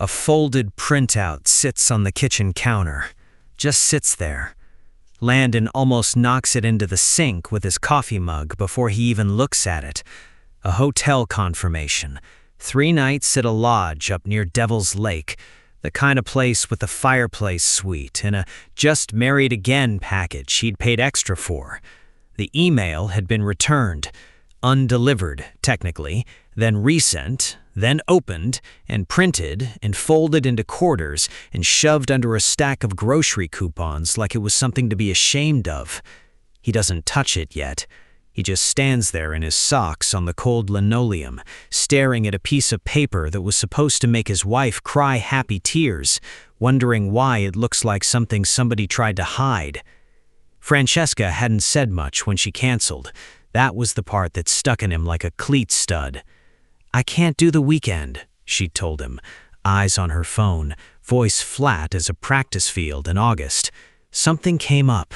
A folded printout sits on the kitchen counter. Just sits there. Landon almost knocks it into the sink with his coffee mug before he even looks at it. A hotel confirmation. 3 nights at a lodge up near Devil's Lake. The kind of place with a fireplace suite and a just married again package he'd paid extra for. The email had been returned. Undelivered, technically, then resent, then opened and printed and folded into quarters and shoved under a stack of grocery coupons like it was something to be ashamed of. He doesn't touch it yet. He just stands there in his socks on the cold linoleum, staring at a piece of paper that was supposed to make his wife cry happy tears, wondering why it looks like something somebody tried to hide. Francesca hadn't said much when she canceled. That was the part that stuck in him like a cleat stud. "I can't do the weekend," she told him, eyes on her phone, voice flat as a practice field in August. "Something came up."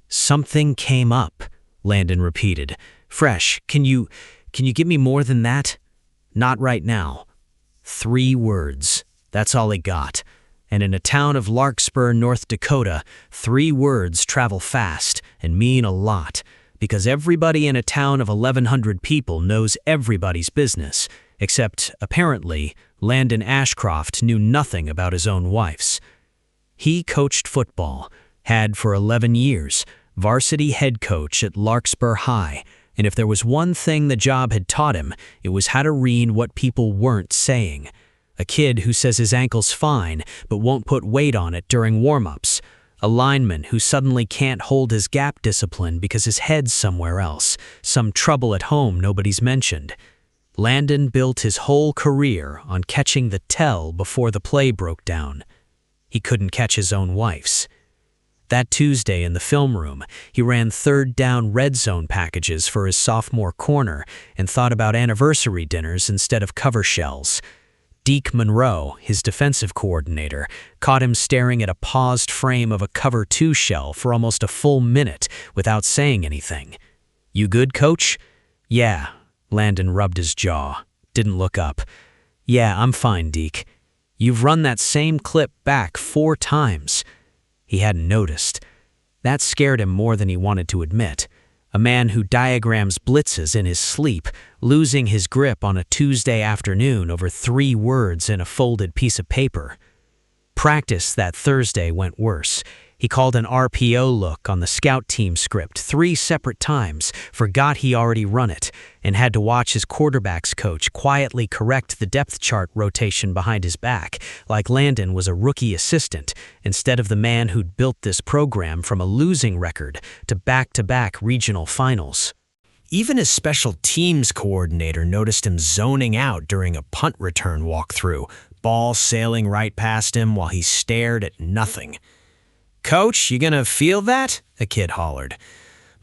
"Something came up," Landon repeated. "Fresh, can you give me more than that?" "Not right now." 3 words. That's all he got. And in a town of Larkspur, North Dakota, 3 words travel fast and mean a lot, because everybody in a town of 1,100 people knows everybody's business, except, apparently, Landon Ashcroft knew nothing about his own wife's. He coached football, had for 11 years, varsity head coach at Larkspur High, and if there was one thing the job had taught him, it was how to read what people weren't saying. A kid who says his ankle's fine but won't put weight on it during warm-ups. A lineman who suddenly can't hold his gap discipline because his head's somewhere else, some trouble at home nobody's mentioned. Landon built his whole career on catching the tell before the play broke down. He couldn't catch his own wife's. That Tuesday in the film room, he ran 3rd down red zone packages for his sophomore corner and thought about anniversary dinners instead of cover shells. Deke Monroe, his defensive coordinator, caught him staring at a paused frame of a cover 2 shell for almost a full minute without saying anything. "You good, coach?" "Yeah." Landon rubbed his jaw. Didn't look up. "Yeah, I'm fine, Deke." "You've run that same clip back 4 times. He hadn't noticed. That scared him more than he wanted to admit. A man who diagrams blitzes in his sleep, losing his grip on a Tuesday afternoon over 3 words in a folded piece of paper. Practice that Thursday went worse. He called an RPO look on the scout team script 3 separate times, forgot he already run it, and had to watch his quarterbacks coach quietly correct the depth chart rotation behind his back, like Landon was a rookie assistant, instead of the man who'd built this program from a losing record to back-to-back regional finals. Even his special teams coordinator noticed him zoning out during a punt return walkthrough, ball sailing right past him while he stared at nothing. "Coach, you gonna feel that?" a kid hollered.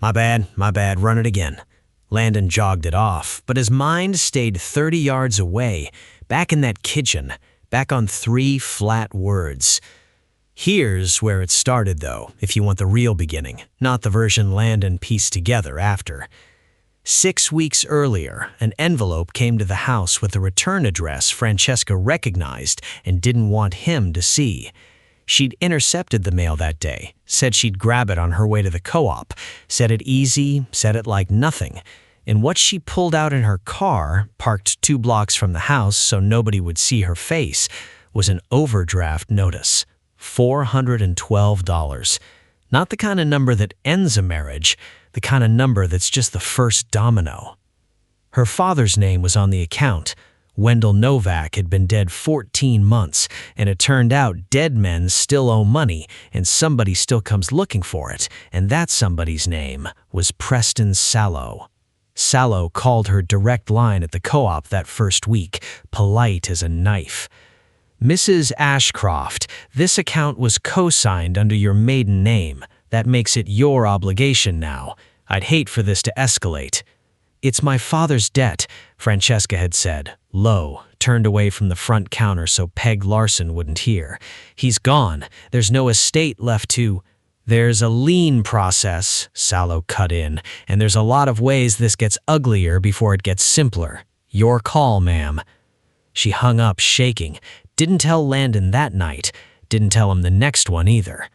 My bad, run it again." Landon jogged it off, but his mind stayed 30 yards away, back in that kitchen, back on 3 flat words. Here's where it started, though, if you want the real beginning, not the version Landon pieced together after. 6 weeks earlier, an envelope came to the house with a return address Francesca recognized and didn't want him to see. She'd intercepted the mail that day, said she'd grab it on her way to the co-op, said it easy, said it like nothing. And what she pulled out in her car, parked 2 blocks from the house so nobody would see her face, was an overdraft notice. $412. Not the kind of number that ends a marriage, the kind of number that's just the first domino. Her father's name was on the account. Wendell Novak had been dead 14 months, and it turned out dead men still owe money, and somebody still comes looking for it, and that somebody's name was Preston Sallow. Sallow called her direct line at the co-op that first week, polite as a knife. "Mrs. Ashcroft, this account was co-signed under your maiden name. That makes it your obligation now. I'd hate for this to escalate." "It's my father's debt," Francesca had said, low, turned away from the front counter so Peg Larson wouldn't hear. "He's gone. There's no estate left to—" "There's a lien process," Sallow cut in, "and there's a lot of ways this gets uglier before it gets simpler. Your call, ma'am." She hung up, shaking, Didn't tell Landon that night, didn't tell him the next one either.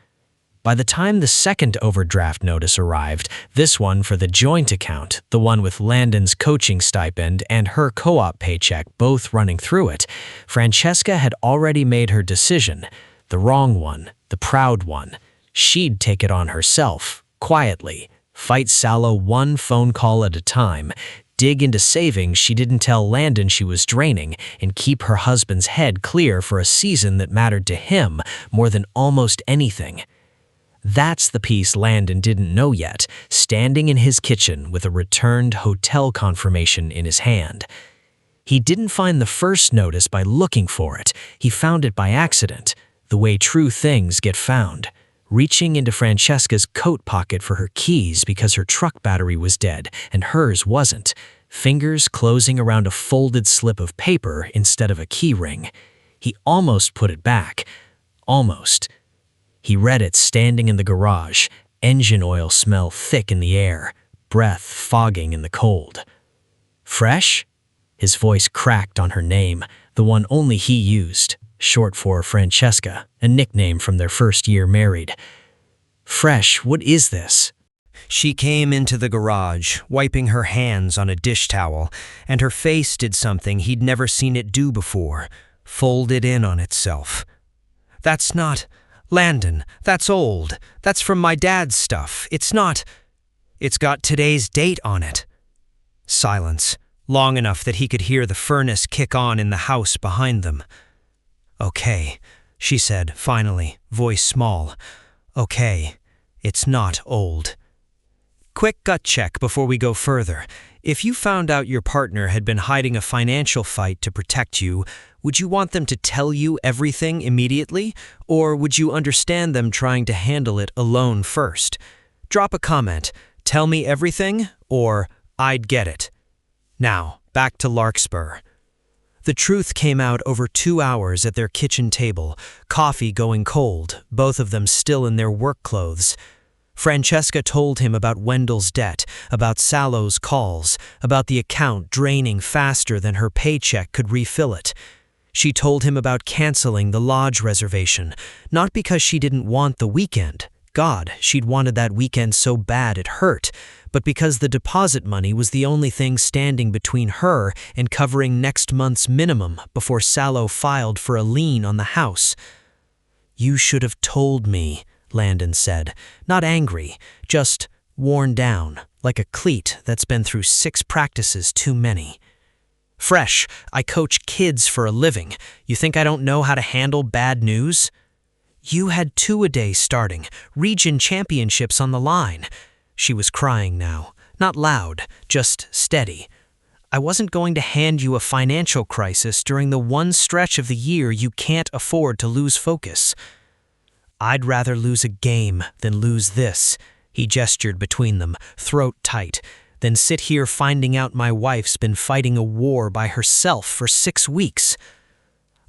By the time the second overdraft notice arrived, this one for the joint account, the one with Landon's coaching stipend and her co-op paycheck both running through it, Francesca had already made her decision. The wrong one, the proud one. She'd take it on herself, quietly, fight Salo one phone call at a time, dig into savings she didn't tell Landon she was draining, and keep her husband's head clear for a season that mattered to him more than almost anything. That's the piece Landon didn't know yet, standing in his kitchen with a returned hotel confirmation in his hand. He didn't find the first notice by looking for it, he found it by accident, the way true things get found. Reaching into Francesca's coat pocket for her keys because her truck battery was dead and hers wasn't, fingers closing around a folded slip of paper instead of a key ring. He almost put it back. Almost. He read it standing in the garage, engine oil smell thick in the air, breath fogging in the cold. Fresh? His voice cracked on her name, the one only he used, short for Francesca, a nickname from their first year married. Fresh, what is this? She came into the garage, wiping her hands on a dish towel, and her face did something he'd never seen it do before, folded in on itself. That's not... Landon, that's old. That's from my dad's stuff. It's not... It's got today's date on it. Silence, long enough that he could hear the furnace kick on in the house behind them. Okay, she said, finally, voice small. Okay, it's not old. Quick gut check before we go further. If you found out your partner had been hiding a financial fight to protect you, would you want them to tell you everything immediately, or would you understand them trying to handle it alone first? Drop a comment, tell me everything, or I'd get it. Now, back to Larkspur. The truth came out over 2 hours at their kitchen table, coffee going cold, both of them still in their work clothes. Francesca told him about Wendell's debt, about Salo's calls, about the account draining faster than her paycheck could refill it. She told him about canceling the lodge reservation, not because she didn't want the weekend. God, she'd wanted that weekend so bad it hurt, but because the deposit money was the only thing standing between her and covering next month's minimum before Salo filed for a lien on the house. "You should have told me," Landon said, not angry, just worn down, like a cleat that's been through 6 practices too many. "Fresh, I coach kids for a living. You think I don't know how to handle bad news?" "You had 2 a day starting, region championships on the line." She was crying now, not loud, just steady. "I wasn't going to hand you a financial crisis during the one stretch of the year you can't afford to lose focus." "I'd rather lose a game than lose this," he gestured between them, throat tight, "than sit here finding out my wife's been fighting a war by herself for 6 weeks.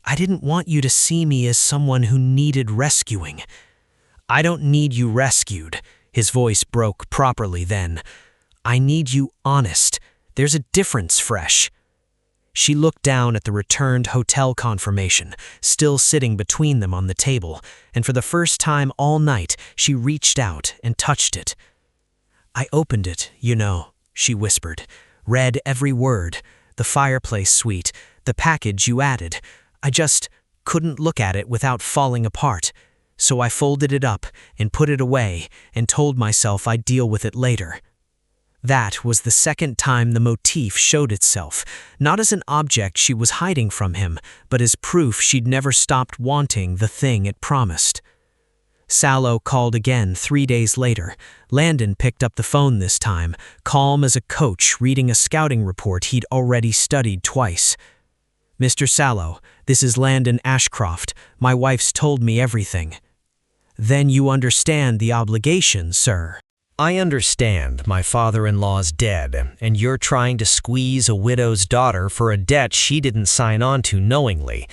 I didn't want you to see me as someone who needed rescuing." "I don't need you rescued." His voice broke properly then. "I need you honest. There's a difference, Fresh." She looked down at the returned hotel confirmation, still sitting between them on the table, and for the first time all night, she reached out and touched it. "I opened it, you know," she whispered, "read every word, the fireplace suite, the package you added. I just couldn't look at it without falling apart. So I folded it up and put it away and told myself I'd deal with it later." That was the second time the motif showed itself, not as an object she was hiding from him, but as proof she'd never stopped wanting the thing it promised. Salo called again 3 days later. Landon picked up the phone this time, calm as a coach reading a scouting report he'd already studied twice. "Mr. Salo, this is Landon Ashcroft. My wife's told me everything." "Then you understand the obligation, sir." "I understand my father-in-law's dead, and you're trying to squeeze a widow's daughter for a debt she didn't sign on to knowingly.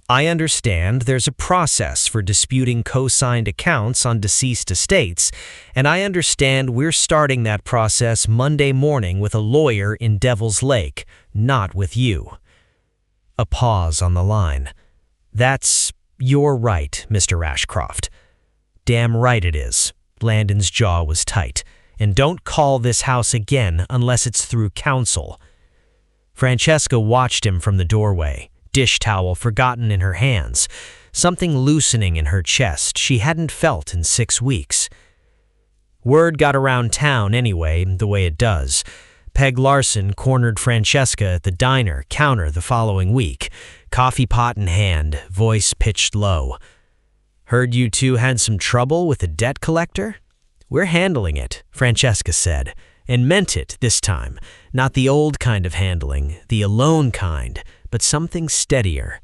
I understand there's a process for disputing co-signed accounts on deceased estates, and I understand we're starting that process Monday morning with a lawyer in Devil's Lake, not with you." A pause on the line. You're right, Mr. Ashcroft. Damn right it is. Landon's jaw was tight. And don't call this house again unless it's through counsel. Francesca watched him from the doorway, dish towel forgotten in her hands, something loosening in her chest she hadn't felt in 6 weeks. Word got around town anyway, the way it does. Peg Larson cornered Francesca at the diner counter the following week, coffee pot in hand, voice pitched low. Heard you two had some trouble with a debt collector? We're handling it, Francesca said, and meant it this time. Not the old kind of handling, the alone kind, but something steadier.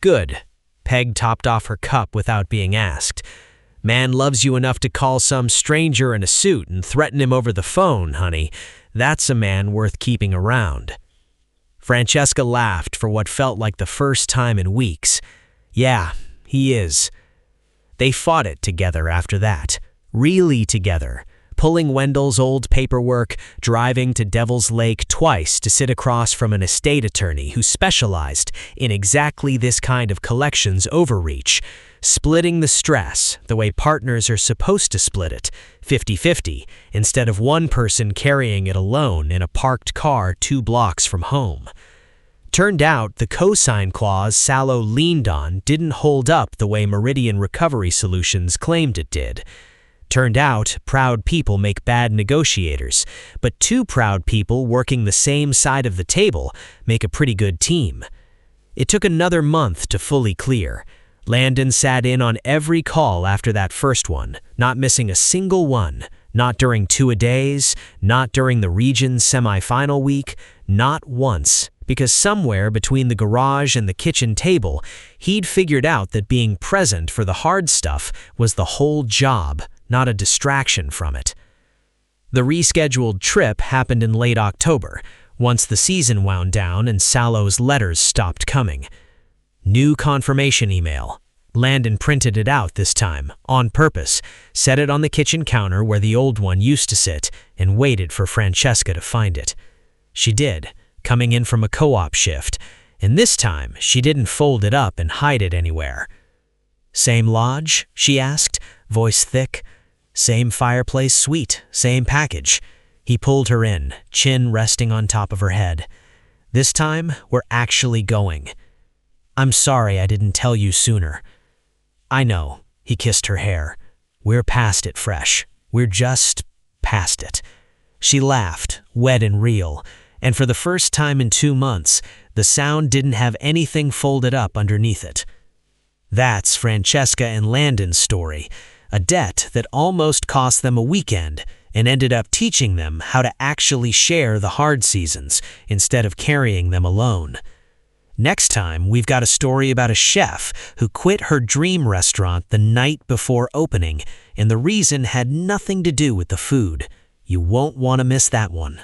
Good. Peg topped off her cup without being asked. Man loves you enough to call some stranger in a suit and threaten him over the phone, honey. That's a man worth keeping around. Francesca laughed for what felt like the first time in weeks. Yeah, he is. They fought it together after that. Really together. Pulling Wendell's old paperwork, driving to Devil's Lake twice to sit across from an estate attorney who specialized in exactly this kind of collections overreach, splitting the stress the way partners are supposed to split it, 50-50, instead of one person carrying it alone in a parked car 2 blocks from home. Turned out the cosign clause Salo leaned on didn't hold up the way Meridian Recovery Solutions claimed it did. Turned out, proud people make bad negotiators, but 2 proud people working the same side of the table make a pretty good team. It took another month to fully clear. Landon sat in on every call after that first one, not missing a single one, not during 2-a-days, not during the region's semi-final week, not once, because somewhere between the garage and the kitchen table, he'd figured out that being present for the hard stuff was the whole job, not a distraction from it. The rescheduled trip happened in late October, once the season wound down and Salo's letters stopped coming. New confirmation email. Landon printed it out this time, on purpose, set it on the kitchen counter where the old one used to sit, and waited for Francesca to find it. She did, coming in from a co-op shift, and this time she didn't fold it up and hide it anywhere. Same lodge? She asked, voice thick. Same fireplace suite, same package. He pulled her in, chin resting on top of her head. This time, we're actually going. I'm sorry I didn't tell you sooner. I know, he kissed her hair. We're past it, Fresh. We're just past it. She laughed, wet and real, and for the first time in 2 months, the sound didn't have anything folded up underneath it. That's Francesca and Landon's story. A debt that almost cost them a weekend and ended up teaching them how to actually share the hard seasons instead of carrying them alone. Next time, we've got a story about a chef who quit her dream restaurant the night before opening, and the reason had nothing to do with the food. You won't want to miss that one.